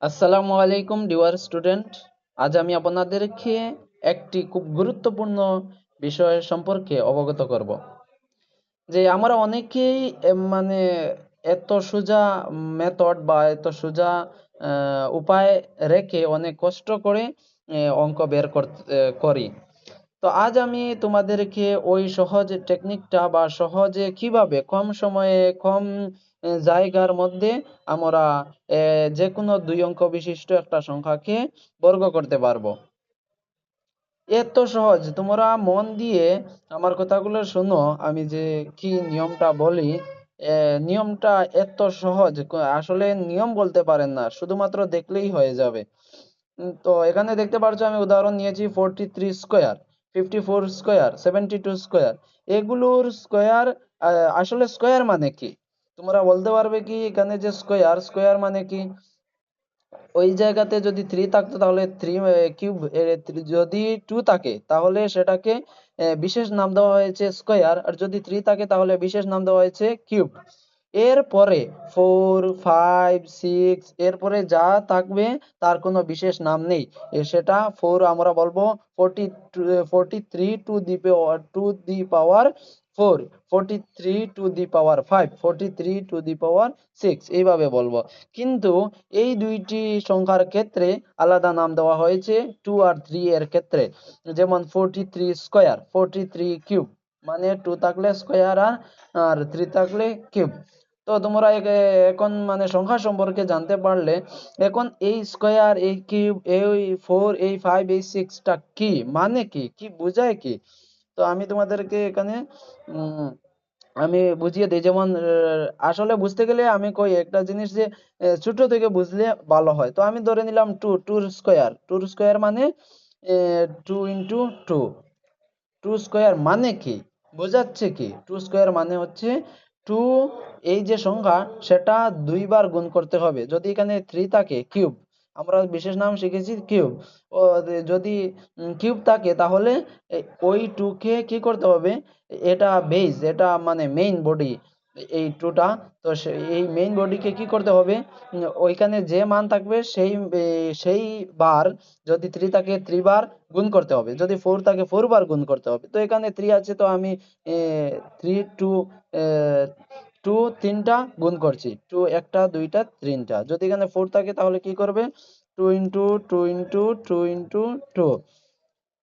আসসালামু আলাইকুম dear student. আজ আমি আপনাদেরকে একটি খুব গুরুত্বপূর্ণ বিষয় সম্পর্কে অবগত করব। যে আমরা অনেকেই মানে এত সোজা মেথড বা এত সোজা উপায় রেখে অনেক কষ্ট করে অঙ্ক বের করি। তো আজ আমি তোমাদেরকে ওই সহজ টেকনিকটা বা সহজে কিভাবে কম সময়ে কম জায়গার মধ্যে আমরা যে কোনো দুই অঙ্ক বিশিষ্ট একটা সংখ্যাকে বর্গ করতে পারবো। এত সহজ, তোমরা মন দিয়ে আমার কথাগুলো শোনো। আমি যে কি নিয়মটা বলি, নিয়মটা এত সহজ, আসলে নিয়ম বলতে পারেন না, শুধুমাত্র দেখলেই হয়ে যাবে। তো এখানে দেখতে পাচ্ছ আমি উদাহরণ নিয়েছি 43 স্কোয়ার, 54 স্কোয়ার, 72 স্কোয়ার। এগুলোর স্কোয়ার, আসলে স্কোয়ার মানে কি তোমরা বলতে পারবে কি? এখানে যে স্কোয়ার, স্কোয়ার মানে কি? ওই জায়গাতে যদি 3 থাকতো তাহলে 3 কিউব, যদি 2 থাকে তাহলে সেটাকে বিশেষ নাম দেওয়া হয়েছে স্কোয়ার, আর যদি 3 থাকে তাহলে বিশেষ নাম দেওয়া হয়েছে কিউব। এরপরে 4, 5, 6 এরপরে যা থাকবে তার কোনো বিশেষ নাম নেই। সেটা 4 আমরা বলবো 43 to the power 4, 43 to the power 5, 43 to the power 6, এইভাবে বলবো। কিন্তু এই দুইটি সংখ্যার ক্ষেত্রে আলাদা নাম দেওয়া হয়েছে 2 আর 3 এর ক্ষেত্রে। যেমন 43 স্কোয়ার, 43 কিউব, মানে 2 থাকলে স্কোয়ার আর 3 থাকলে কিউব। তো তোমরা এখন মানে সংখ্যা সম্পর্কে জানতে পারলে। এখন এই স্কোয়ার, এই কিউব, এই 4, এই 5, এই 6টা কি মানে কি, কি বোঝায় কি? তো আমি তোমাদেরকে এখানে উম আমি বুঝিয়ে দিই। যেমন আসলে বুঝতে গেলে আমি কই একটা জিনিস যে ছোট থেকে বুঝলে ভালো হয়। তো আমি ধরে নিলাম 2, 2 স্কোয়ার, 2 স্কোয়ার মানে 2 ইন্টু 2। 2 স্কোয়ার মানে কি, বোঝাচ্ছে কি? 2 স্কোয়ার মানে হচ্ছে 2, এই যে সংখ্যা সেটা দুইবার গুণ করতে হবে। যদি এখানে 3 থাকে, কিউব, আমরা বিশেষ নাম শিখেছি কিউব। ও যদি কিউব থাকে তাহলে ওই 2 কে কি করতে হবে? এটা বেস, এটা মানে মেইন বডি, এই 2টা। তো এই মেইন বডিকে কি করতে হবে? ওইখানে যে মান থাকবে সেই বার, যদি 3 থাকে 3 বার গুণ করতে হবে, যদি 4 থাকে 4 বার গুণ করতে হবে। তো এখানে 3 আছে, তো আমি 3 টু 2 3টা গুণ করছি, 2 একটা, 2টা, 3টা। যদি এখানে 4 থাকে তাহলে কি করবে? 2 ইন্টু 2 ইন্টু 2 ইন্টু 2।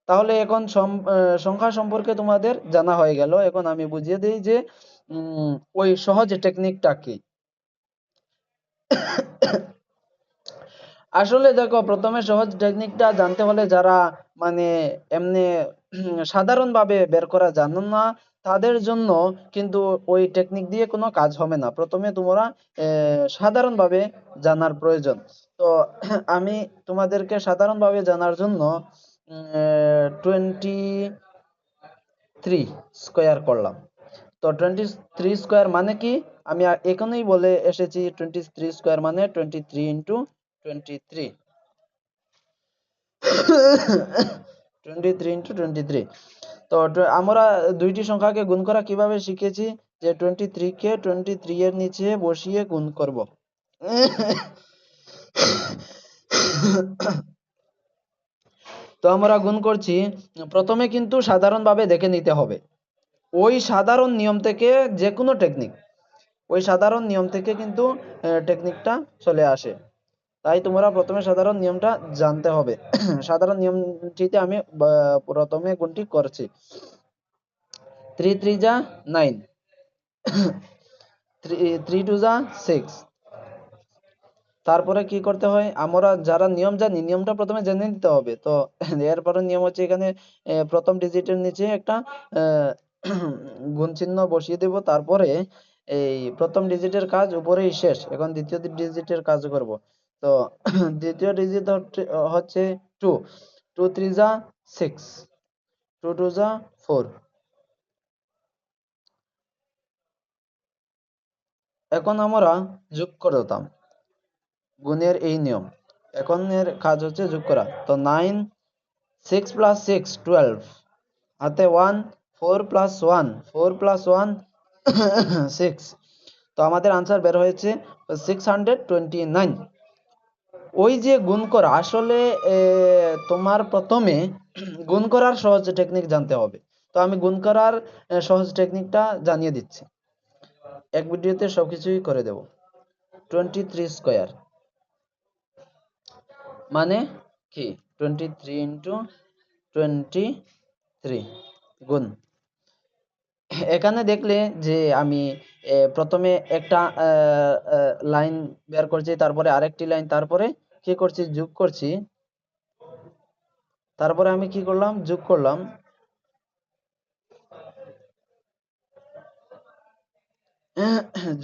তাহলে এখন সংখ্যা সম্পর্কে তোমাদের জানা হয়ে গেল। এখন আমি বুঝিয়ে দিই যে ওই সহজ টেকনিকটা কি। আসলে দেখো, প্রথমে সহজ টেকনিকটা জানতে হলে যারা মানে এমনি সাধারণভাবে বের করা জানো না, তাদের জন্য কিন্তু ওই টেকনিক দিয়ে কোনো কাজ হবে না। প্রথমে তোমরা সাধারণভাবে জানার প্রয়োজন। তো আমি তোমাদেরকে সাধারণভাবে জানার জন্য 23 স্কোয়ার করলাম। তো 23 স্কোয়ার মানে কি, আমি এখানেই বলে এসেছি। 23 স্কোয়ার মানে 23 ইন্টু 23, 23 ইন্টু 23। তো আমরা দুইটি সংখ্যাকে গুণ করা কিভাবে শিখেছি, যে 23 কে 23 এর নিচে বসিয়ে গুণ করব। তো আমরা গুণ করছি, প্রথমে কিন্তু সাধারণভাবে দেখে নিতে হবে। ওই সাধারণ নিয়ম থেকে যে কোনো টেকনিক, ওই সাধারণ নিয়ম থেকে কিন্তু টেকনিকটা চলে আসে। তাই তোমরা প্রথমে সাধারণ নিয়মটা জানতে হবে। সাধারণ নিয়মটিতে আমি প্রথমে গুণটি করছি। 3 3 যা 9, 3 2 যা 6। তারপরে কি করতে হয়, আমরা যারা নিয়ম জানি নিয়মটা প্রথমে জেনে নিতে হবে। তো এরপরে নিয়ম হচ্ছে, এখানে প্রথম ডিজিটের নিচে একটা গুণ চিহ্ন বসিয়ে দেব। তারপরে এই প্রথম ডিজিটের কাজ উপরেই শেষ, এখন দ্বিতীয় ডিজিটের কাজ করব। তো দ্বিতীয় ডিজিট হচ্ছে 2, 2 3 যা 6, 2 2 যা 4। এখন আমরা যোগ করতাম, গুণের এই নিয়ম। এখন এর কাজ হচ্ছে যোগ করা। তো 9, 6 প্লাস 6 12, হাতে 1, 4 প্লাস 1, 4 প্লাস 1 6। তো আমাদের আনসার বের হয়েছে 629। ওই যে গুণ করা আসলে তোমার প্রথমে গুণ করার সহজ টেকনিক জানতে হবে। তো আমি গুণ করার সহজ টেকনিকটা জানিয়ে দিচ্ছি, এক ভিডিওতে সবকিছুই করে দেব। 23 স্কয়ার মানে কি? 23 ইন্টু 23 গুণ। এখানে দেখলে যে আমি প্রথমে একটা লাইন বের করছি, তারপরে আরেকটি লাইন, তারপরে কি করছি? যোগ করছি। তারপরে আমি কি করলাম? যোগ করলাম।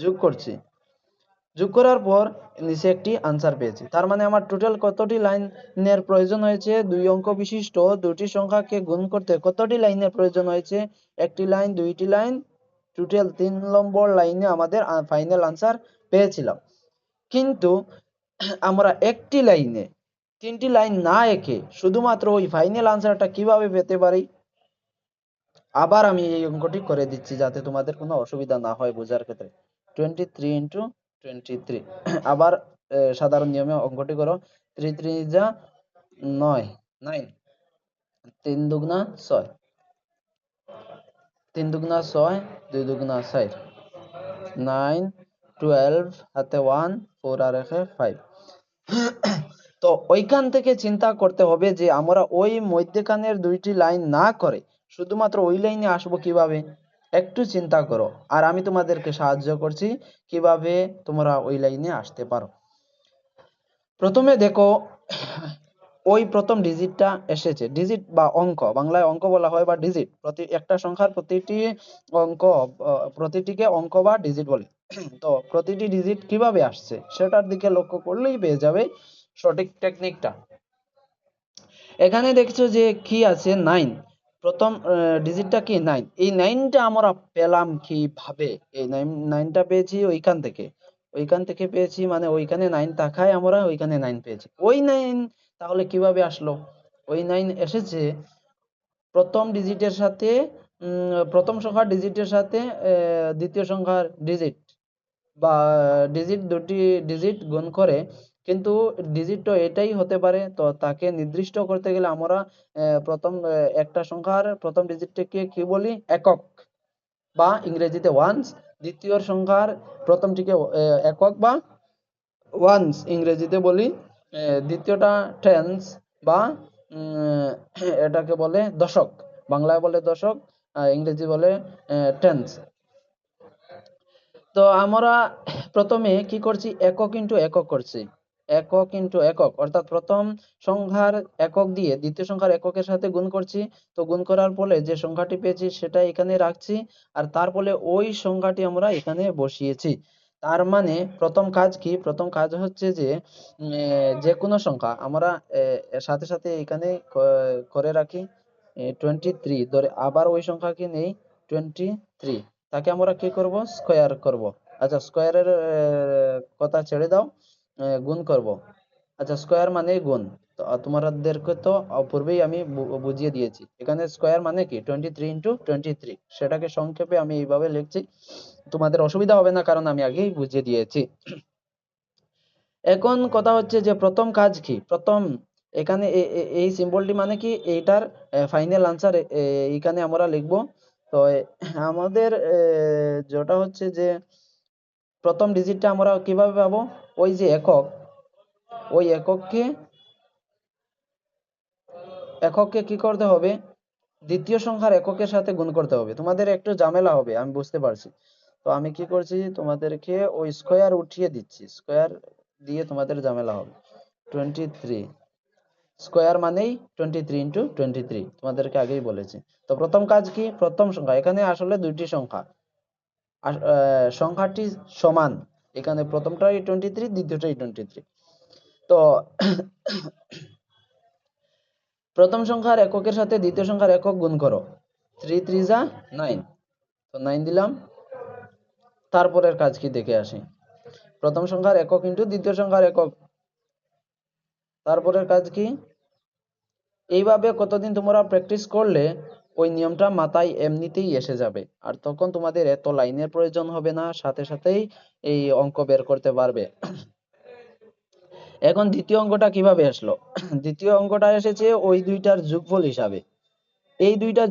যোগ করছি। যোগ করার পর নিচে একটি আনসার পেয়েছি। তার মানে আমার টোটাল কতটি লাইনের প্রয়োজন হয়েছে? 2 অঙ্ক বিশিষ্ট দুটি সংখ্যাকে গুণ করতে কতটি লাইনের প্রয়োজন হয়েছে? একটি লাইন, দুইটি লাইন, টোটাল 3 নম্বর লাইনে আমাদের ফাইনাল আনসার পেয়েছিলাম। কিন্তু আমরা একটি লাইনে 3টি লাইন না এঁকে শুধুমাত্র ওই ফাইনাল আনসারটা কিভাবে পেতে পারি? আবার আমি এই অঙ্কটি করে দিচ্ছি যাতে তোমাদের কোনো অসুবিধা না হয় বোঝার ক্ষেত্রে। 23 ইন্টু 23 আবার সাধারণ নিয়মে অঙ্কটি করো। 3 3 যা 9, 9, 3 দুগুণা 6, 3 দুগুণা 6, 2 দুগুণা 4, 9, 12, হাতে 1, 4 আর একে 5। তো ওইখান থেকে চিন্তা করতে হবে যে আমরা ওই মধ্যখানের দুইটি লাইন না করে শুধুমাত্র ওই লাইনে আসবো কিভাবে? একটু চিন্তা করো, আর আমি তোমাদেরকে সাহায্য করছি কিভাবে তোমরা ওই লাইনে আসতে পারো। প্রথমে দেখো, ওই প্রথম ডিজিটটা এসেছে। ডিজিট বা অঙ্ক, বাংলায় অঙ্ক বলা হয় বা ডিজিট। একটা সংখ্যার প্রতিটি অঙ্ক, প্রতিটিকে অঙ্ক বা ডিজিট বলে। তো প্রতিটি ডিজিট কিভাবে আসছে সেটার দিকে লক্ষ্য করলেই পেয়ে যাবে সঠিক টেকনিকটা। এখানে দেখছো যে কি আছে? 9। প্রথম ডিজিটটা কি? 9। এই 9টা আমরা পেলাম কিভাবে? এই 9টা পেয়েছি ওইখান থেকে পেয়েছি, মানে ওইখানে 9 থাকায় আমরা ওইখানে 9 পেয়েছি। ওই 9 তাহলে কিভাবে আসলো? ওই 9 এসেছে প্রথম ডিজিটের সাথে, প্রথম সংখ্যার ডিজিটের সাথে দ্বিতীয় সংখ্যার ডিজিট বা ডিজিট, দুটি ডিজিট গুণ করে। কিন্তু ডিজিট তো এটাই হতে পারে, তো তাকে নির্দিষ্ট করতে গেলে আমরা প্রথম একটা সংখ্যার প্রথম ডিজিটটাকে কি বলি? একক বা ইংরেজিতে ওয়ান্স। দ্বিতীয় সংখ্যার প্রথমটিকে একক বা ওয়ান্স ইংরেজিতে বলি। দ্বিতীয়টা টেন্স বা উম, এটাকে বলে দশক। বাংলায় বলে দশক, ইংরেজি বলে টেন্স। তো আমরা প্রথমে কি করছি? একক ইন্টু একক করছি। একক ইন্টু একক, অর্থাৎ প্রথম সংখ্যার একক দিয়ে দ্বিতীয় সংখ্যার এককের সাথে গুণ করছি। তো গুণ করার ফলে যে সংখ্যাটি পেয়েছি সেটা এখানে রাখছি, আর তার ফলে ওই সংখ্যাটি আমরা এখানে বসিয়েছি। তার মানে প্রথম কাজ কি? প্রথম কাজ হচ্ছে যে যে কোনো সংখ্যা আমরা এর সাথে সাথে এখানে করে রাখি 23 ধরে, আবার ওই সংখ্যাকে নেই 23, তাকে আমরা কি করব? স্কয়ার করব। আচ্ছা, স্কয়ারের কথা ছেড়ে দাও, গুণ করব। আচ্ছা, স্কয়ার মানে গুণ। তো তোমাদেরকে তো পূর্বেই আমি বুঝিয়ে দিয়েছি। এখানে স্কয়ার মানে কি? 23 ইন্টু 23। সেটাকে সংক্ষেপে আমি এইভাবে লিখছি, তোমাদের অসুবিধা হবে না কারণ আমি আগেই বুঝিয়ে দিয়েছি। এখন কথা হচ্ছে যে প্রথম কাজ কি? প্রথম এখানে এই সিম্বলটি মানে কি? এইটার ফাইনাল আনসার এখানে আমরা লিখব। তো আমাদের যেটা হচ্ছে যে প্রথম ডিজিটটা আমরা কিভাবে পাবো? ওই যে একক, ওই একককে কি করতে হবে? দ্বিতীয় সংখ্যার এককের সাথে গুণ করতে হবে। তোমাদের একটু ঝামেলা হবে, আমি বুঝতে পারছি। তো আমি কি করছি? তোমাদেরকে ওই স্কয়ার উঠিয়ে দিচ্ছি, স্কয়ার দিয়ে তোমাদের ঝামেলা হবে। 23 স্কয়ার মানেই 23 ইন্টু 23, তোমাদেরকে আগেই বলেছি। তো প্রথম কাজ কি? প্রথম সংখ্যা, এখানে আসলে দুইটি সংখ্যা, সংখ্যাটি সমান। এখানে প্রথমটাই 23, দ্বিতীয়টাই 23। তো প্রথম সংখ্যার এককের সাথে দ্বিতীয় সংখ্যার একক গুণ করো। 3 3 যা 9, তো 9 দিলাম। তারপরের কাজ কি দেখে আসি। প্রথম সংখ্যার একক ইন্টু দ্বিতীয় সংখ্যার একক, তারপরের কাজ কি? এইভাবে কতদিন তোমরা প্র্যাকটিস করলে ওই নিয়মটা মাথায় এমনিতেই এসে যাবে, আর তখন তোমাদের এত লাইনের প্রয়োজন হবে না, সাথে সাথেই এই অঙ্ক বের করতে পারবে। এখন দ্বিতীয় অঙ্কটা কিভাবে আসলো? দ্বিতীয় অঙ্কটা এসেছে ওই দুইটার যোগফল হিসাবে। এই দুইটা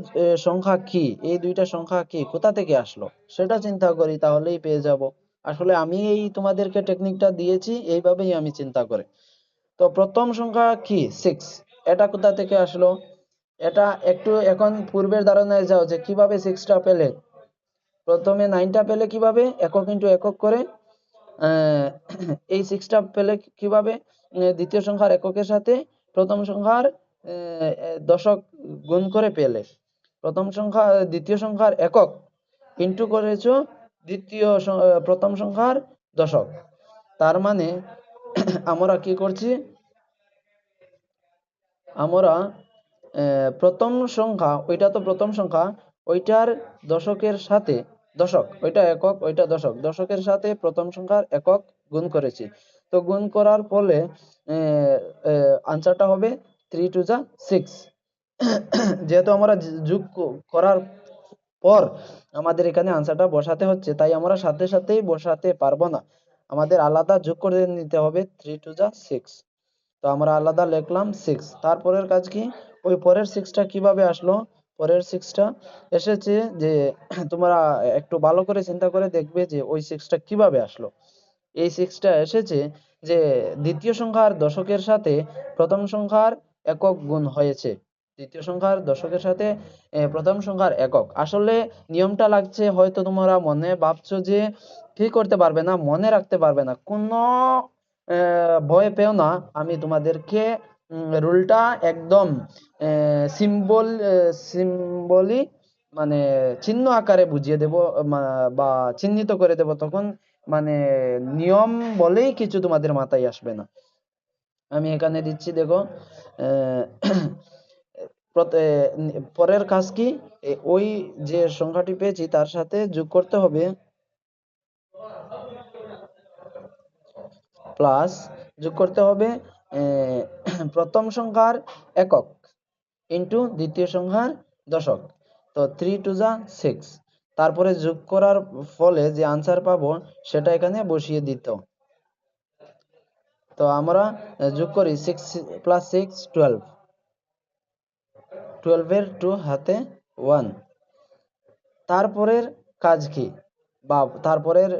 সংখ্যা কি, এই দুইটা সংখ্যা কি, কোথা থেকে আসলো সেটা চিন্তা করি, তাহলেই পেয়ে যাব। আসলে আমি এই তোমাদেরকে টেকনিকটা দিয়েছি, এইভাবেই আমি চিন্তা করি। তো প্রথম সংখ্যা কি 6, এটা কোথা থেকে আসলো? এটা একটু এখন পূর্বের ধারণায় যাও যে কিভাবে 6টা পেলে। প্রথমে 9টা পেলে কিভাবে, একক ইন্টু একক করে। আহ, এই 6টা পেলে কিভাবে, দ্বিতীয় সংখ্যার এককের সাথে প্রথম সংখ্যার দশক গুণ করে পেলে। প্রথম সংখ্যা দ্বিতীয় সংখ্যার একক ইন্টু করেছো প্রথম সংখ্যার দশক। তার মানে আমরা কি করছি, আমরা প্রথম সংখ্যা, ওইটা তো প্রথম সংখ্যা, ওইটার দশকের সাথে, দশক ওইটা একক ওইটা দশক, দশকের সাথে প্রথম সংখ্যার একক গুণ করেছি। তো গুণ করার ফলে আনসারটা হবে 3 টু যা 6। যেহেতু আমরা যোগ করার পর আমাদের এখানে আনসারটা বসাতে হচ্ছে, তাই আমরা সাথে সাথেই বসাতে পারবো না, আমাদের আলাদা যোগ করে নিতে হবে 3 টু যা 6। তো আমরা আলাদা লিখলাম 6। তারপরের কাজ কি, ওই পরের 6টা কিভাবে আসলো? পরের 6টা এসেছে যে তোমরা একটু ভালো করে চিন্তা করে দেখবে যে ওই 6টা কিভাবে আসলো। এই 6টা এসেছে যে দ্বিতীয় সংখ্যার দশকের সাথে প্রথম সংখ্যার একক গুণ হয়েছে। দ্বিতীয় সংখ্যার দশকের সাথে প্রথম সংখ্যার একক। আসলে নিয়মটা লাগছে হয়তো তোমরা মনে ভাবছো যে কি করতে পারবে না, মনে রাখতে পারবে না, কোনো ভয় পেও না। আমি তোমাদেরকে রুলটা একদম সিম্বলি মানে চিহ্ন আকারে বুঝিয়ে দেব, বা চিহ্নিত করে দেব, তখন মানে নিয়ম বলেই কিছু তোমাদের মাথায় আসবে না। আমি এখানে দিচ্ছি দেখো, আহ, পরের কাজ কি, ওই যে সংখ্যাটি পেয়েছি তার সাথে যোগ করতে হবে, প্লাস যোগ করতে হবে প্রথম সংখ্যার একক ইন্টু দ্বিতীয় সংখ্যার দশক। তো 3 টু যা 6, তারপরে যোগ করার ফলে যে আনসার পাবো সেটা এখানে বসিয়ে দিত। তো আমরা যোগ করি 6 প্লাস 6 12, 12 এর 2 হাতে 1। তারপরের কাজ কি, বা তারপরের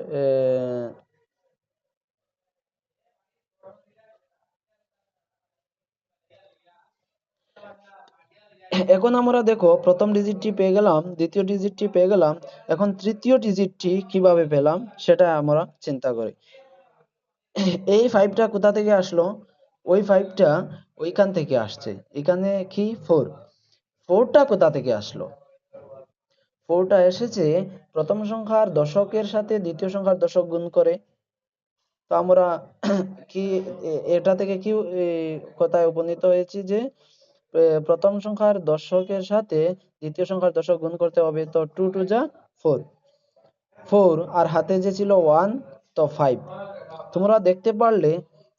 এখন আমরা দেখো প্রথম ডিজিটটি পেয়ে গেলাম, দ্বিতীয় ডিজিটটি পেয়ে গেলাম, এখন তৃতীয় ডিজিটটি কিভাবে পেলাম সেটা আমরা চিন্তা করি। এই 5টা কোথা থেকে আসলো? ওই 5টা ওইখান থেকে আসছে, এখানে কি 4, 4টা কোথা থেকে আসলো? 4টা এসেছে প্রথম সংখ্যার দশকের সাথে দ্বিতীয় সংখ্যার দশক গুণ করে। তো আমরা কি এটা থেকে কি কথায় উপনীত হয়েছি যে প্রথম সংখ্যার দশকের সাথে দ্বিতীয় সংখ্যার দশক গুণ করতে হবে। তো 2 টু যা 4, 4 আর হাতে যে ছিল 1, তো 5। তোমরা দেখতে পারলে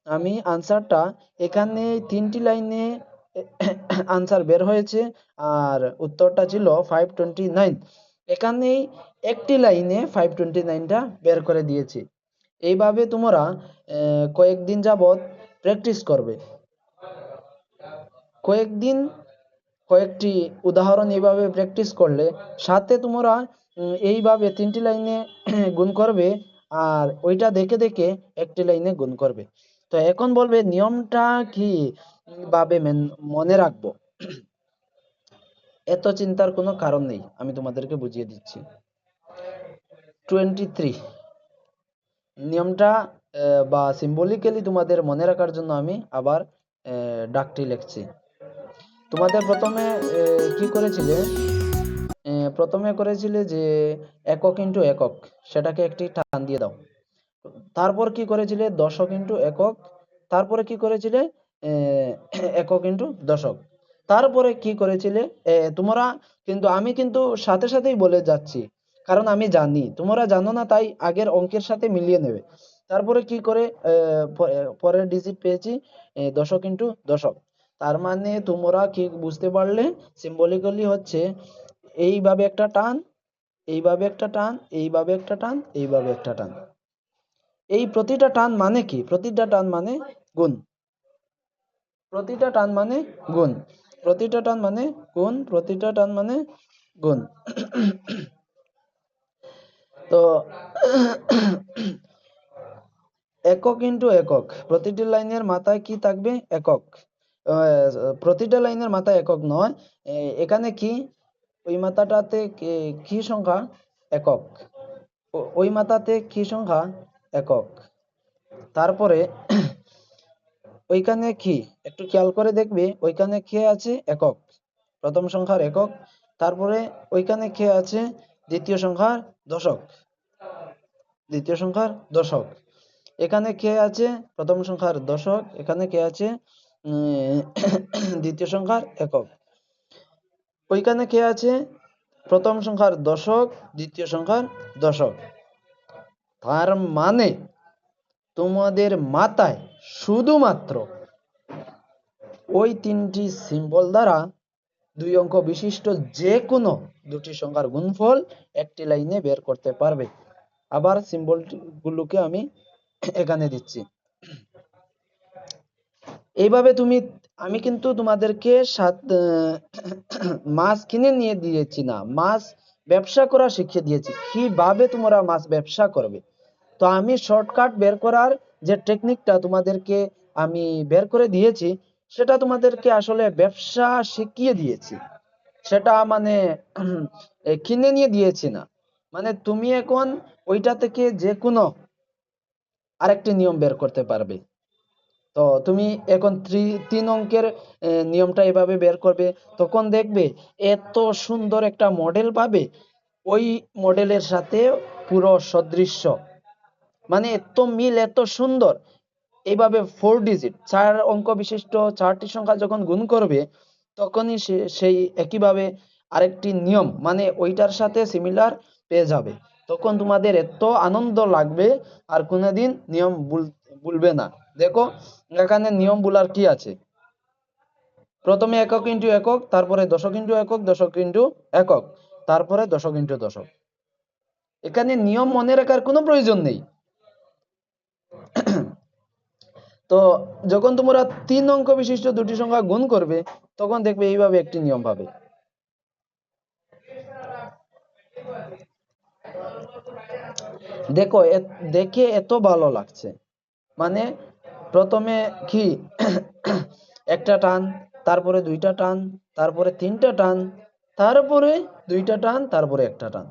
আমি আনসারটা এখানে 3টি লাইনে আনসার বের হয়েছে, আর উত্তরটা ছিল 529। এখানেই একটি লাইনে 529টা বের করে দিয়েছি। এইভাবে তোমরা কয়েকদিন যাবত প্র্যাকটিস করবে, কয়েকদিন কয়েকটি উদাহরণ এইভাবে প্র্যাকটিস করলে সাথে তোমরা এইভাবে 3টি লাইনে গুণ করবে, আর ওইটা দেখে দেখে একটি লাইনে গুণ করবে। তো এখন বলবে নিয়মটা কি ভাবে মনে রাখবো? এত চিন্তার কোনো কারণ নেই, আমি তোমাদেরকে বুঝিয়ে দিচ্ছি। 23 নিয়মটা বা সিম্বলিক্যালি তোমাদের মনে রাখার জন্য আমি আবার ডাকটি লিখছি। তোমাদের প্রথমে কি করেছিলে, প্রথমে করেছিলে যে একক ইন্টু একক, সেটাকে একটি টান দিয়ে দাও। তারপর কি করেছিলে দশক ইন্টু একক, তারপরে কি করেছিলে একক ইন্টু দশক, তারপরে কি করেছিলে তোমরা, কিন্তু আমি কিন্তু সাথে সাথেই বলে যাচ্ছি, কারণ আমি জানি তোমরা জানো না, তাই আগের অঙ্কের সাথে মিলিয়ে নেবে। তারপরে কি করে পরের ডিজিট পেয়েছি দশক ইন্টু দশক। তার মানে তোমরা কি বুঝতে পারলে, সিম্বলিক্যালি হচ্ছে এইভাবে একটা টান, এইভাবে একটা টান, এইভাবে একটা টান, এইভাবে একটা টান। এই প্রতিটা টান মানে কি, প্রতিটা টান মানে গুণ, প্রতিটা টান মানে গুণ, প্রতিটা টান মানে গুণ, প্রতিটা টান মানে গুণ। তো একক ইন্টু একক, প্রতিটি লাইনের মাথায় কি থাকবে? একক। প্রতিটা লাইনের মাথায় একক নয়, এখানে কি ওই মাথাটাতে কি সংখ্যা? একক। ওই মাথাতে কি সংখ্যা? একক। তারপরে ওইখানে কি, একটু খেয়াল করে দেখবে, ওইখানে কে আছে? একক, প্রথম সংখ্যার একক। তারপরে ওইখানে কে আছে? দ্বিতীয় সংখ্যার দশক, দ্বিতীয় সংখ্যার দশক। এখানে কে আছে? প্রথম সংখ্যার দশক। এখানে কে আছে? দ্বিতীয় সংখ্যার একক। ওইখানে কে আছে? প্রথম সংখ্যার দশক, দ্বিতীয় সংখ্যার দশক। তার মানে তোমাদের মাথায় শুধুমাত্র ওই তিনটি সিম্বল দ্বারা দুই অঙ্ক বিশিষ্ট যে কোনো দুটি সংখ্যার গুণফল একটি লাইনে বের করতে পারবে। আবার সিম্বল গুলোকে আমি এখানে দিচ্ছি। এইভাবে আমি কিন্তু তোমাদেরকে মাছ কিনে নিয়ে দিয়েছি না, মাছ ব্যবসা করা শিখিয়ে দিয়েছি, কিভাবে তোমরা মাছ ব্যবসা করবে। তো আমি শর্টকাট বের করার যে টেকনিকটা তোমাদেরকে আমি বের করে দিয়েছি, সেটা তোমাদেরকে আসলে ব্যবসা শিখিয়ে দিয়েছি, সেটা মানে কিনে নিয়ে দিয়েছি না। মানে তুমি এখন ওইটা থেকে যে কোনো আরেকটি নিয়ম বের করতে পারবে। তো তুমি এখন 3 অঙ্কের নিয়মটা এভাবে বের করবে, তখন দেখবে এত সুন্দর একটা মডেল পাবে, ওই মডেলের সাথে পুরো সদৃশ্য, মানে এত মিল, এত সুন্দর। এইভাবে 4 ডিজিট 4 অঙ্ক বিশিষ্ট 4টি সংখ্যা যখন গুণ করবে, তখনই সেই একইভাবে আরেকটি নিয়ম মানে ওইটার সাথে সিমিলার পেয়ে যাবে। তখন তোমাদের এত আনন্দ লাগবে আর কোনোদিন নিয়ম ভুলবে না। দেখো এখানে নিয়ম ভুলার কি আছে? প্রথমে একক ইন্টু একক, তারপরে দশক ইন্টু একক, দশক ইন্টু একক, তারপরে দশক ইন্টু দশক। এখানে নিয়ম মনে রাখার কোনো প্রয়োজন নেই। তো যখন তোমরা 3 অঙ্ক বিশিষ্ট দুটি সংখ্যা গুণ করবে, তখন দেখবে এইভাবে একটি নিয়ম পাবে। দেখো দেখে এত ভালো লাগছে, মানে প্রথমে কি একটা টান, তারপরে দুইটা টান, তারপরে তিনটা টান, তারপরে দুইটা টান, তারপরে একটা টান,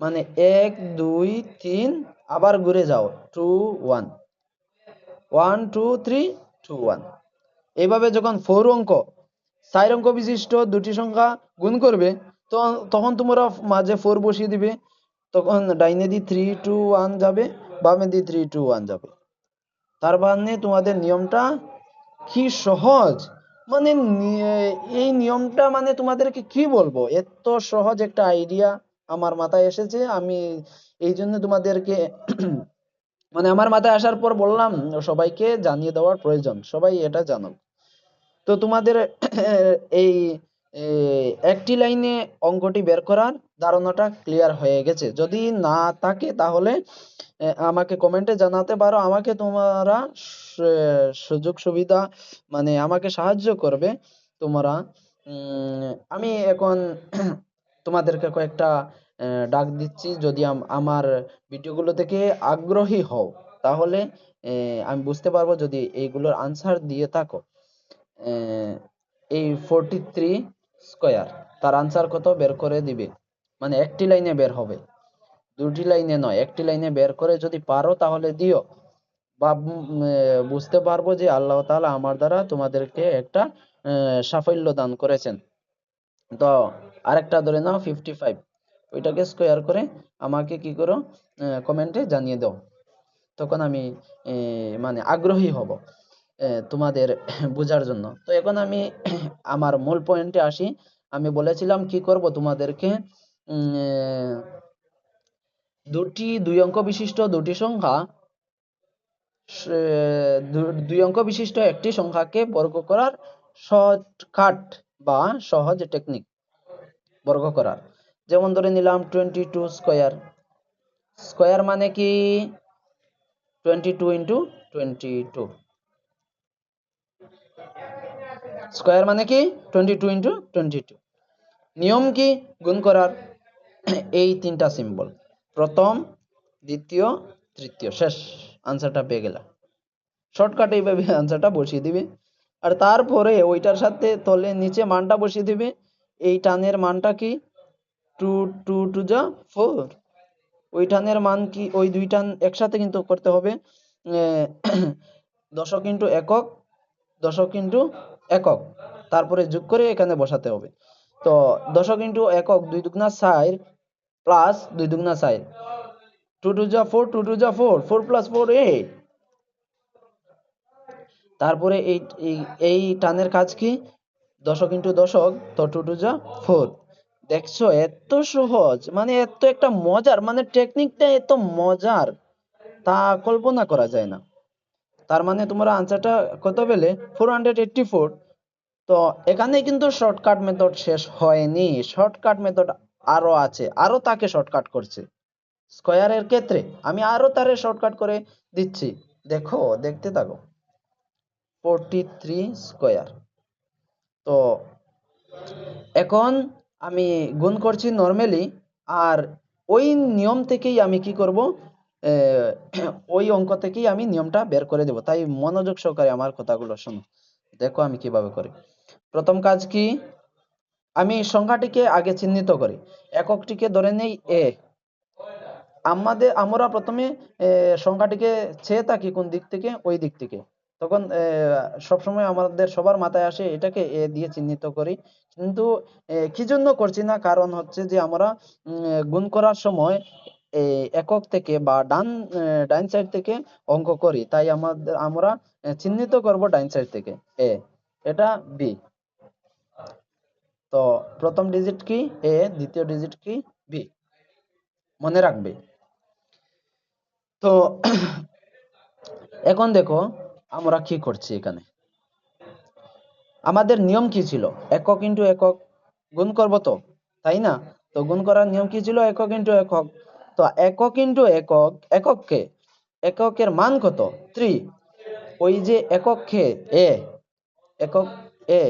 মানে 1 2 3, আবার ঘুরে যাও 2 1 1 2 3 2 1। এইভাবে যখন 4 অঙ্ক 4 অঙ্ক বিশিষ্ট দুটি সংখ্যা গুণ করবে, তখন তোমরা মাঝে 4 বসিয়ে দিবে, তখন ডাইনে দি 3 2 1 যাবে, বামে দি 3 2 1 যাবে। তার মানে তোমাদের নিয়মটা কি সহজ, মানে এই নিয়মটা মানে তোমাদেরকে কি বলবো, এত সহজ একটা আইডিয়া আমার মাথায় এসেছে। আমি এই জন্য তোমাদেরকে মানে আমার মাথায় আসার পর বললাম সবাইকে জানিয়ে দেওয়ার প্রয়োজন, সবাই এটা জানো। তো তোমাদের এই একটি লাইনে অঙ্কটি বের করার ধারণাটা ক্লিয়ার হয়ে গেছে। যদি না থাকে তাহলে আমাকে কমেন্টে জানাতে পারো। আমাকে তোমরা সুযোগ সুবিধা মানে আমাকে সাহায্য করবে তোমরা। আমি এখন তোমাদেরকে কয়েকটা ডাক দিচ্ছি, যদি আমার ভিডিওগুলো থেকে আগ্রহী হও, তাহলে আমি বুঝতে পারবো যদি এইগুলোর আনসার দিয়ে থাকো। এই 43 স্কয়ার, তার আনসার কত বের করে দিবে, মানে একটি লাইনে বের হবে, দুটি লাইনে নয়, একটি লাইনে বের করে যদি পারো তাহলে দিও, বা বুঝতে পারবো যে আল্লাহ তাআলা আমার দ্বারা তোমাদেরকে একটা সাফল্য দান করেছেন। তো আরেকটা ধরে নাও 55, ওইটাকে স্কয়ার করে আমাকে কি করো, কমেন্টে জানিয়ে দাও, তখন আমি মানে আগ্রহী হব তোমাদের বোঝার জন্য। তো এখন আমি আমার মূল পয়েন্টে আসি। আমি বলেছিলাম কি করব তোমাদেরকে, দুই অঙ্ক বিশিষ্ট দুটি সংখ্যা, দুই অঙ্ক বিশিষ্ট একটি সংখ্যাকে বর্গ করার শর্টকাট বা সহজ টেকনিক বর্গ করার। যেমন ধরে নিলাম 22 স্কয়ার, স্কয়ার মানে কি 22 ইন্টু 22, স্কয়ার মানে কি 22 ইন্টু 22। নিয়ম কি গুণ করার? এই তিনটা সিম্বল, প্রথম, দ্বিতীয়, তৃতীয়, শেষ, আনসারটা পেয়ে গেলাম। শর্টকাট এইভাবে আনসারটা বসিয়ে দিবে। আর তারপরে ওইটার সাথে তলে নিচে মানটা বসিয়ে দিবে। এই টানের মানটা কি 2 2 টু যা 4। ওই টানের মান কি, ওই দুই টান একসাথে কিন্তু করতে হবে। দশক ইন্টু একক, দশক ইন্টু একক, তারপরে যোগ করে এখানে বসাতে হবে। তো দশক ইন্টু একক 2 দুগুণা 4 প্লাস 2 দুগুণা 4, 2 টু যা 4, 2 টু যা 4, 4 প্লাস 4 8। তারপরে এই এই এই টানের কাজ কি, দশক ইন্টু দশক, তো 2 টু যা 4। দেখছো এত সহজ, মানে এত একটা মজার, মানে টেকনিকটা এত মজার, তা কল্পনা করা যায় না। তার মানে তোমরা আনসারটা কত পেলে, 484। তো এখানে কিন্তু শর্টকাট মেথড শেষ হয়নি, শর্টকাট মেথড আরো আছে, আরো তাকে শর্টকাট করছে। স্কয়ারের ক্ষেত্রে আমি আরো তারে শর্টকাট করে দিচ্ছি, দেখো, দেখতে থাকো। 43 স্কয়ার। তো এখন আমি গুণ করছি নরমালি, আর ওই নিয়ম থেকেই আমি কি করব, ওই অঙ্ক থেকেই আমি নিয়মটা বের করে দেব। তাই মনোযোগ সহকারে আমার কথাগুলো শোনো, দেখো আমি কিভাবে করি। প্রথম কাজ কি, আমি সংখ্যাটিকে আগে চিহ্নিত করি, এককটিকে ধরে নেই এ। আমরা প্রথমে সংখ্যাটিকে চেয়ে থাকি কোন দিক থেকে, ওই দিক থেকে। তখন সবসময় আমাদের সবার মাথায় আসে এটাকে এ দিয়ে চিহ্নিত করি। কিন্তু কি জন্য করছি না, কারণ হচ্ছে যে আমরা গুণ করার সময় একক থেকে বা ডাইন সাইড থেকে অঙ্ক করি, তাই আমরা চিহ্নিত করব ডাইন সাইড থেকে এ, এটা বি। তো প্রথম ডিজিট কি এ, দ্বিতীয় ডিজিট কি বি, মনে রাখবে। তো এখন দেখো আমরা কি করছি এখানে, আমাদের নিয়ম কি ছিল, একক ইন্টু একক গুণ করব তো, তাই না? তো গুণ করার নিয়ম কি ছিল, একক ইন্টু একক। তো একক ইন্টু একক, এককের মান কত 3। ওই যে এককে এ, একক এ,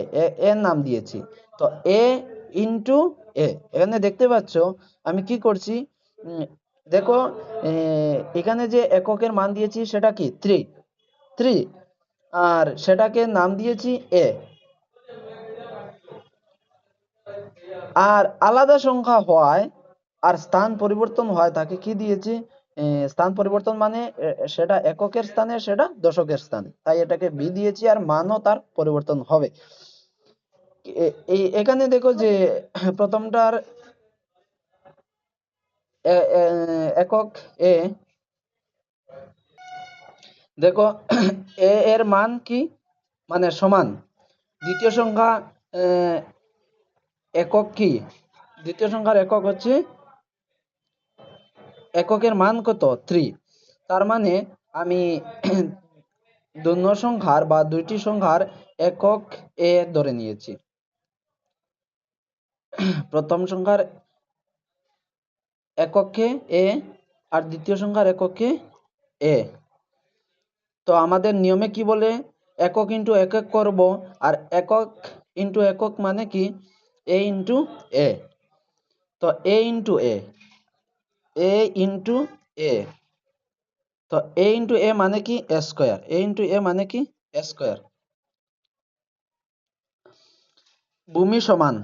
এর নাম দিয়েছি। তো এ ইন্টু এ, এখানে দেখতে পাচ্ছ আমি কি করছি, দেখো এখানে যে এককের মান দিয়েছি সেটা কি 3, আর সেটাকে নাম দিয়েছি এ। আর আলাদা সংখ্যা হয় আর স্থান পরিবর্তন হয়, তাকে কি দিয়েছি, স্থান পরিবর্তন মানে সেটা এককের স্থানে সেটা দশকের স্থানে, তাই এটাকে বি দিয়েছি, আর মানও তার পরিবর্তন হবে। এখানে দেখো যে প্রথমটার একক এ, দেখো এ এর মান কি, মানে সমান। দ্বিতীয় সংখ্যা একক কি, দ্বিতীয় সংখ্যার একক হচ্ছে, এককের মান কত 3। তার মানে আমি দৈন্য সংখ্যার বা দুইটি সংখ্যার একক এ ধরে নিয়েছি। প্রথম সংখ্যার এককে এ আর দ্বিতীয় সংখ্যার এককে এ। তো আমাদের নিয়মে কি বলে, একক ইন্টু একক করব, আর একক ইন্টু একক মানে কি এ ইন্টু এ। তো এ ইন্টু এ, এ ইন্টু এ, তো এ ইন্টু এ মানে কি এ স্কয়ার, এ ইন্টু এ মানে কি এ স্কয়ার। ভূমি সমান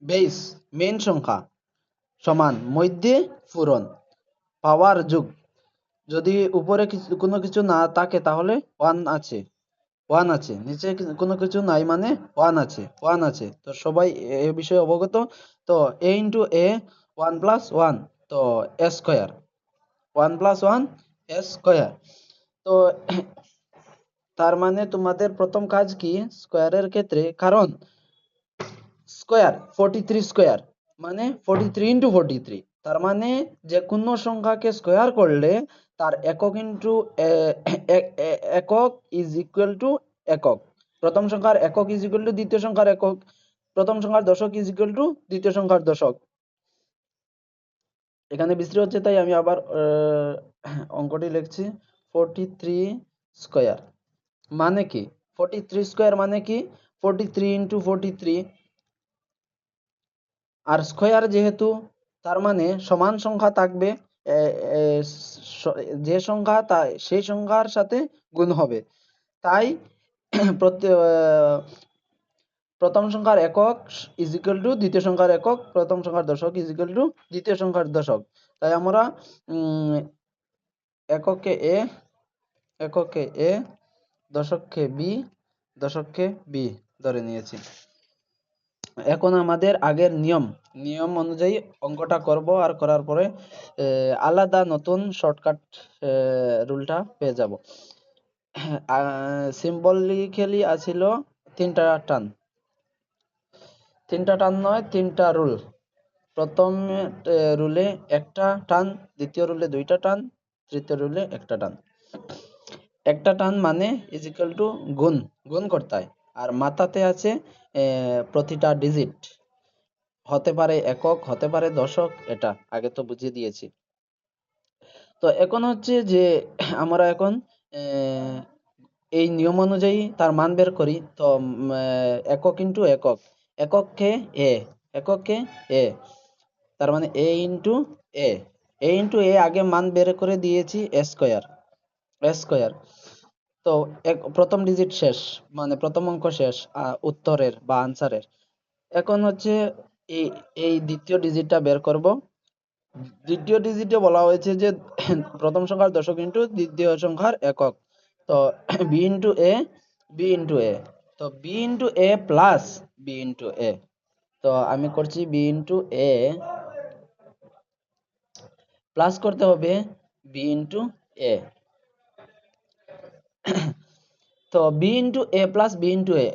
বেস, মেইন সংখ্যা সমান মধ্যে পূরণ, পাওয়ার যোগ, যদি উপরে কোনো কিছু না থাকে তাহলে 1 আছে, 1 আছে, নিচে কোনো কিছু নাই মানে 1 আছে, 1 আছে। তো সবাই এ বিষয়ে অবগত। তো a ইন্টু এ 1 প্লাস 1, তো এ স্কয়ার, 1 প্লাস 1 এ স্কয়ার। তো তার মানে তোমাদের প্রথম কাজ কি স্কয়ারের ক্ষেত্রে, কারণ স্কয়ার 43 স্কয়ার মানে 43 ইন্টু 43, তার মানে যে কোনো সংখ্যাকে স্কয়ার করলে তার একক ইন্টু একক ইজ ইকুয়াল টু একক। প্রথম সংখ্যার একক ইজ ইকুয়াল টু দ্বিতীয় সংখ্যার একক, প্রথম সংখ্যার দশক ইজ ইকুয়াল টু দ্বিতীয় সংখ্যার দশক। এখানে বিশ্রী হচ্ছে তাই আমি আবার অঙ্কটি লিখছি। 43 স্কয়ার মানে কি, 43 স্কয়ার মানে কি 43 ইন্টু 43 আর স্কয়ার যেহেতু, তার মানে সমান সংখ্যা থাকবে, এ, এ, যে সংখ্যা সেই সংখ্যার সাথে গুণ হবে। তাই প্রথম সংখ্যার একক ইজ ইকুয়াল টু দ্বিতীয় সংখ্যার একক, প্রথম সংখ্যার দশক ইজ ইকুয়াল টু দ্বিতীয় সংখ্যার দশক। তাই আমরা এককে এ, এককে এ, দশককে বি, দশককে বি ধরে নিয়েছি। এখন আমাদের আগের নিয়ম অনুযায়ী অঙ্কটা করব, আর করার পরে আলাদা নতুন শর্টকাট রুলটা পেয়ে যাব। সিম্বলিক্যালি আছিল তিনটা টান নয়, তিনটা রুল। প্রথম রুলে একটা টান, দ্বিতীয় রুলে দুইটা টান, তৃতীয় রুলে একটা টান। একটা টান মানে ইজ ইকুয়াল টু গুণ করতে হয়, আর মাথাতে আছে প্রতিটা ডিজিট, হতে পারে একক, হতে পারে দশক, এটা আগে তো বুঝিয়ে দিয়েছি। তো এখন হচ্ছে যে আমরা এখন এই নিয়ম অনুযায়ী তার মান বের করি। তো একক ইন্টু একক, এককে এ, এককে এ, তার মানে এ ইন্টু এ, আগে মান বের করে দিয়েছি স্কয়ার। তো প্রথম ডিজিট শেষ, মানে প্রথম অঙ্ক শেষ উত্তরের বা আনসারের। এখন হচ্ছে এই দ্বিতীয় ডিজিটটা বের করব। দ্বিতীয় ডিজিটে বলা হয়েছে যে প্রথম সংখ্যার দশক ইন্টু দ্বিতীয় সংখ্যার একক। তো বি ইন্টু এ, তো বি ইন্টু এ প্লাস বি ইন্টু এ। তো আমি করছি বি ইন্টু এ প্লাস করতে হবে বি ইন্টু এ। তো বি ইন্টু এ প্লাস বি ইন্টু এ,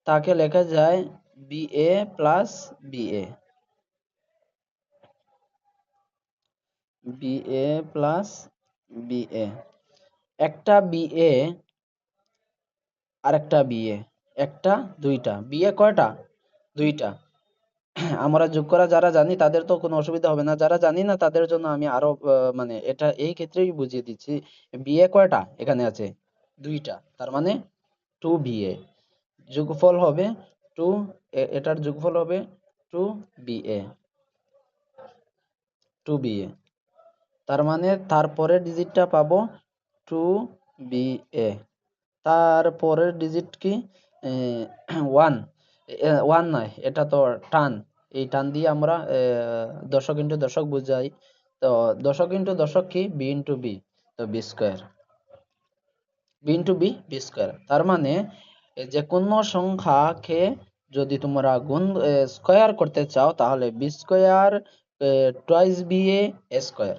তাকে লেখা যায় B A plus B A, B A plus B A. একটা বি এ আর একটা বি এ, একটা দুইটা বি এ কয়টা? দুইটা। আমরা যোগ করা যারা জানি তাদের তো কোনো অসুবিধা হবে না, যারা জানি না তাদের জন্য আমি আরো মানে এটা এই ক্ষেত্রেই বুঝিয়ে দিচ্ছি। বি এ কয়টা এখানে আছে? দুইটা, তার মানে 2 বি এ। যোগফল হবে 2, এটার যোগফল হবে 2 বি এ, 2 বি এ। তার মানে তারপরের ডিজিটটা পাবো 2 বি এ। তারপরের ডিজিট কি? 1, 1 নয়, এটা তো টান। এই টান দিয়ে আমরা দশক ইন্টু দশক বুঝাই। তো দশক ইন্টু দশক কি? বি ইন্টু বি, তো B square, B into B, B square. তার মানে যে কোনো সংখ্যাকে যদি তোমরা গুণ স্কোয়ার করতে চাও তাহলে B square twice B A square.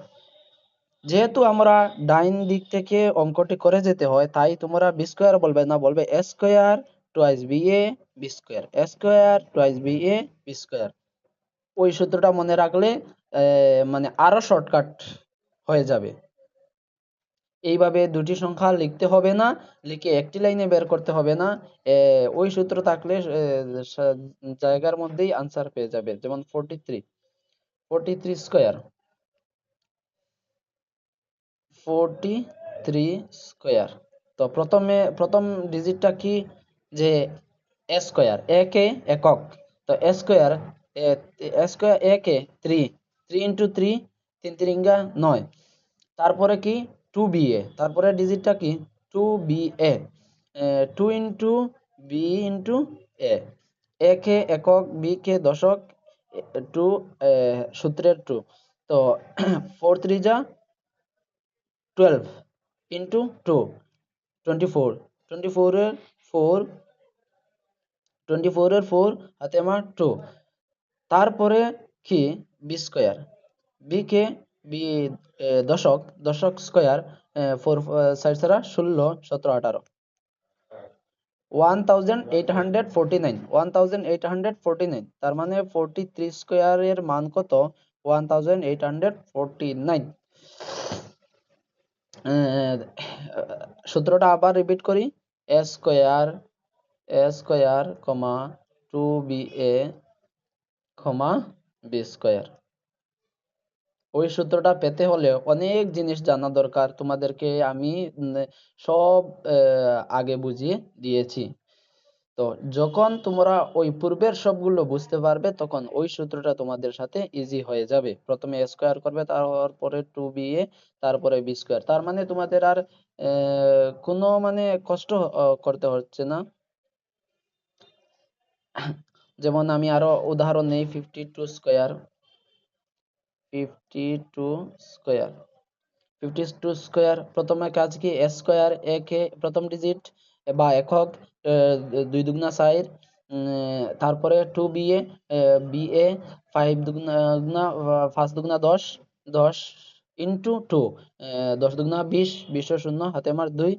যেহেতু আমরা ডাইন দিক থেকে অঙ্কটি করে যেতে হয়, তাই তোমরা বি স্কোয়ার বলবে না, বলবে এ square twice B A B square, A square twice B A B square. ওই সূত্রটা মনে রাখলে মানে আরো শর্টকাট হয়ে যাবে। এইভাবে দুটি সংখ্যা লিখতে হবে না, লিখে একটি লাইনে বের করতে হবে না। ওই সূত্র থাকলে জায়গার মধ্যেই আনসার পেয়ে যাবে। যেমন 43 স্কোয়ার, 43 স্কোয়ার। তো প্রথম ডিজিটটা কি? যে এ স্কোয়ার, একে একক। তো এ স্কোয়ার, একে 3, 3 ইন্টু 3, 3 3 9। তারপরে কি? 2 বি এ, তারপরে ডিজিটটা কি? 2 B A, 2 into B into এ, একে একক, বি কে দশক, 2 সূত্রের 2। তো 4 3 যা 12 ইন্টু 2, 24, 24 এর 4, 24 এর 4 হাতে আমার 2। তারপরে কি? B square, B K B দশক, দশক স্কোয়ার 4 সাইড ছাড়া 16 17 18, 1849, 1849। তার মানে 43 স্কোয়ারের মান কত? 1849। সূত্রটা আবার রিপিট করি। এ square comma 2 B A comma B square. ওই সূত্রটা পেতে হলে অনেক জিনিস জানা দরকার, তোমাদেরকে আমি সব আগে বুঝিয়ে দিয়েছি। তো যখন তোমরা ওই পূর্বের সবগুলো বুঝতে পারবে তখন ওই সূত্রটা তোমাদের সাথে ইজি হয়ে যাবে। প্রথমে a স্কয়ার করবে, তারপরে 2ba, তারপরে b স্কয়ার। তার মানে তোমাদের আর কোনো মানে কষ্ট করতে হচ্ছে না। যেমন আমি আরো উদাহরণ নেই, 52 স্কয়ার, 52 স্কয়ার, 52 স্কয়ার। প্রথমে কাজ কি, a স্কয়ার, a কে প্রথম ডিজিট বা একক, 2 দুগুণা 4, তারপরে 2ba, ba, 5 দুগুণা দুগুণা 5 দুগুণা 10, 10 ইন্টু 2, 10 দুগুণা 20, 20 ও শূন্য, হাতে আমার 2,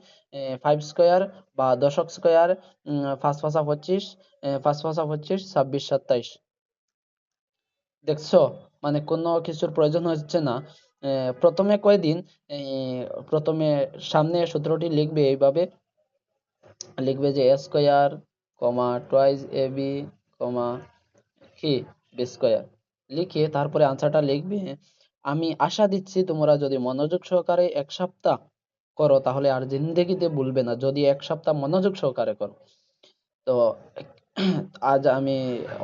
5 স্কয়ার বা দশক স্কয়ার, 5 5 25, 5 5 25, 26 27। দেখছো, মানে কোনো কিছুর প্রয়োজন হচ্ছে না। প্রথমে কয়দিন, প্রথমে সামনে সূত্রটি লিখবে এইভাবে, লিখবে যে a square comma twice ab কমা কি b স্কয়ার, লিখে তারপরে আনসারটা লিখবে। আমি আশা দিচ্ছি তোমরা যদি মনোযোগ সহকারে 1 সপ্তাহ করো তাহলে আর জিন্দেগিতে ভুলবে না, যদি 1 সপ্তাহ মনোযোগ সহকারে করো। তো আজ আমি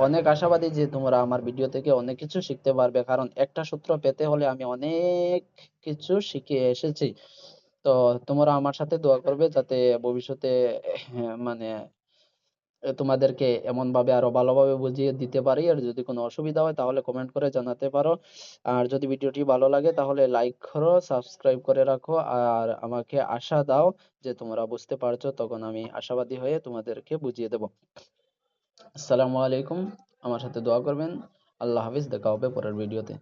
অনেক আশাবাদী যে তোমরা আমার ভিডিও থেকে অনেক কিছু শিখতে পারবে, কারণ একটা সূত্র পেতে হলে আমি অনেক কিছু শিখে এসেছি। তো তোমরা আমার সাথে দোয়া করবে যাতে ভবিষ্যতে মানে তোমাদেরকে এমন ভাবে আরো ভালোভাবে বুঝিয়ে দিতে পারি। আর যদি কোনো অসুবিধা হয় তাহলে কমেন্ট করে জানাতে পারো। আর যদি ভিডিওটি ভালো লাগে তাহলে লাইক করো, সাবস্ক্রাইব করে রাখো, আর আমাকে আশা দাও যে তোমরা বুঝতে পারছো, তখন আমি আশাবাদী হয়ে তোমাদেরকে বুঝিয়ে দেব। আসসালামু আলাইকুম, আমার সাথে দোয়া করবেন। আল্লাহ হাফিজ, দেখা হবে পরের ভিডিওতে।